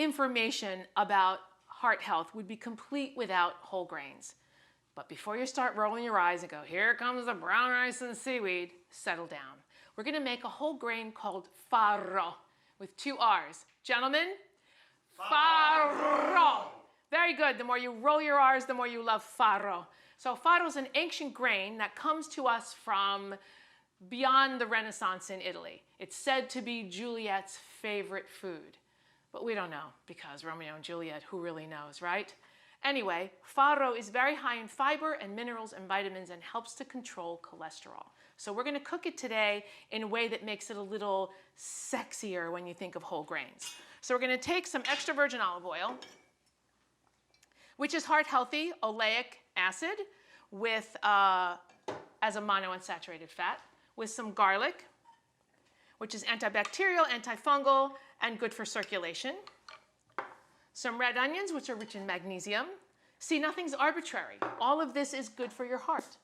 information about heart health would be complete without whole grains. But before you start rolling your eyes and go, here comes the brown rice and seaweed, settle down. We're gonna make a whole grain called farro with 2 R's. Gentlemen, farro. Very good. The more you roll your R's, the more you love farro. So farro is an ancient grain that comes to us from beyond the Renaissance in Italy. It's said to be Juliet's favorite food. But we don't know because Romeo and Juliet, who really knows, right? Anyway, farro is very high in fiber and minerals and vitamins and helps to control cholesterol. So we're going to cook it today in a way that makes it a little sexier when you think of whole grains. So we're going to take some extra virgin olive oil, which is heart healthy oleic acid with as a monounsaturated fat, with some garlic, which is antibacterial, antifungal, and good for circulation. Some red onions, which are rich in magnesium. See, nothing's arbitrary. All of this is good for your heart.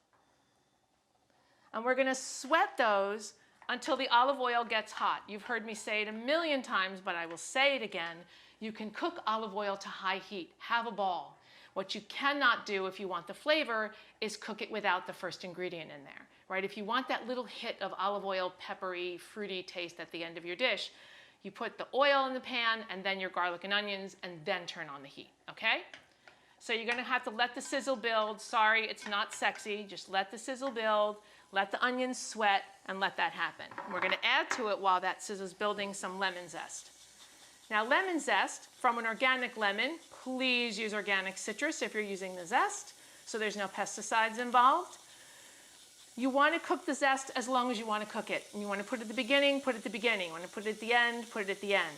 And we're gonna sweat those until the olive oil gets hot. You've heard me say it a million times, but I will say it again. You can cook olive oil to high heat. Have a ball. What you cannot do if you want the flavor is cook it without the first ingredient in there, right? If you want that little hit of olive oil, peppery, fruity taste at the end of your dish, you put the oil in the pan and then your garlic and onions and then turn on the heat, okay? So you're gonna have to let the sizzle build. Sorry, it's not sexy. Just let the sizzle build, let the onions sweat, and let that happen. We're gonna add to it while that sizzle's building some lemon zest. Now lemon zest from an organic lemon, please use organic citrus if you're using the zest, so there's no pesticides involved. You want to cook the zest as long as you want to cook it. And you want to put it at the beginning, put it at the beginning. You want to put it at the end, put it at the end.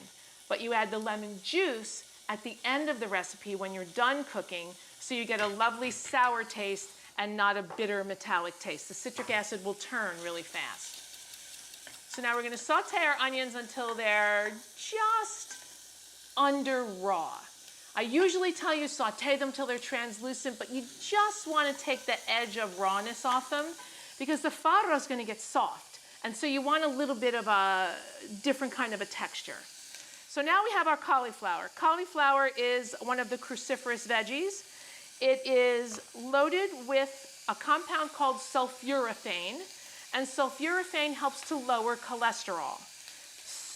But you add the lemon juice at the end of the recipe when you're done cooking, so you get a lovely sour taste and not a bitter metallic taste. The citric acid will turn really fast. So now we're going to saute our onions until they're just under raw. I usually tell you saute them till they're translucent, but you just want to take the edge of rawness off them, because the farro is going to get soft. And so you want a little bit of a different kind of a texture. So now we have our cauliflower. Cauliflower is one of the cruciferous veggies. It is loaded with a compound called sulforaphane, and sulforaphane helps to lower cholesterol.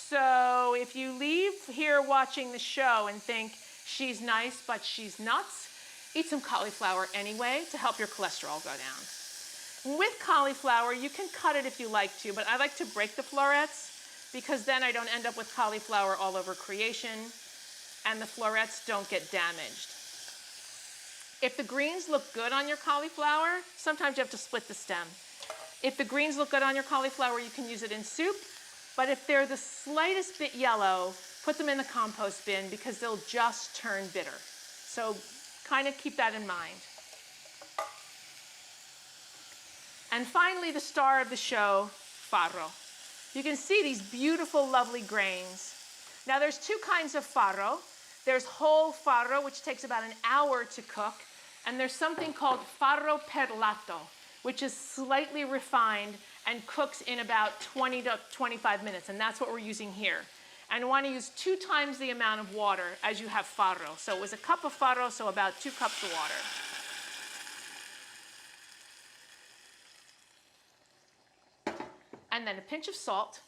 So if you leave here watching the show and think she's nice but she's nuts, eat some cauliflower anyway to help your cholesterol go down. With cauliflower, you can cut it if you like to, but I like to break the florets because then I don't end up with cauliflower all over creation and the florets don't get damaged. If the greens look good on your cauliflower, sometimes you have to split the stem. If the greens look good on your cauliflower, you can use it in soup, but if they're the slightest bit yellow, put them in the compost bin because they'll just turn bitter. So kind of keep that in mind. And finally, the star of the show, farro. You can see these beautiful, lovely grains. Now there's 2 kinds of farro. There's whole farro, which takes about an hour to cook, and there's something called farro perlato, which is slightly refined and cooks in about 20 to 25 minutes, and that's what we're using here. And you want to use 2 times the amount of water as you have farro. So it was a cup of farro, so about 2 cups of water. And then a pinch of salt.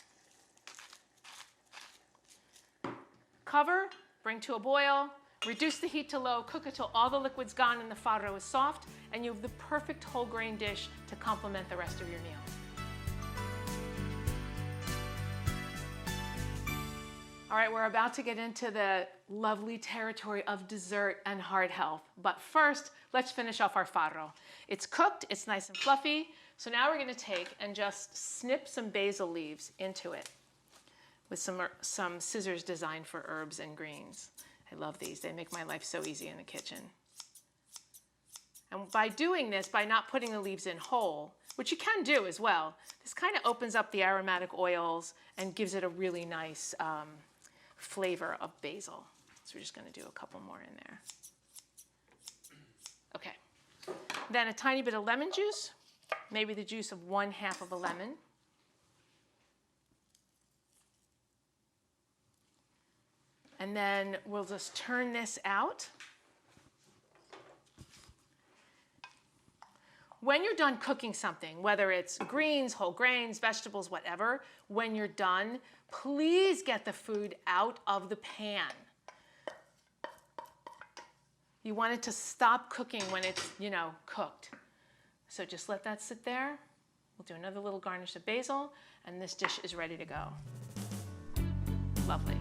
Cover, bring to a boil, reduce the heat to low, cook it till all the liquid's gone and the farro is soft, and you have the perfect whole grain dish to complement the rest of your meal. All right, we're about to get into the lovely territory of dessert and heart health. But first, let's finish off our farro. It's cooked, it's nice and fluffy. So now we're gonna take and just snip some basil leaves into it with some scissors designed for herbs and greens. I love these, they make my life so easy in the kitchen. And by doing this, by not putting the leaves in whole, which you can do as well, this kind of opens up the aromatic oils and gives it a really nice flavor of basil. So we're just going to do a couple more in there. Okay. Then a tiny bit of lemon juice, maybe the juice of 1/2 of a lemon. And then we'll just turn this out. When you're done cooking something, whether it's greens, whole grains, vegetables, whatever, when you're done, please get the food out of the pan. You want it to stop cooking when it's, cooked. So just let that sit there. We'll do another little garnish of basil, and this dish is ready to go. Lovely.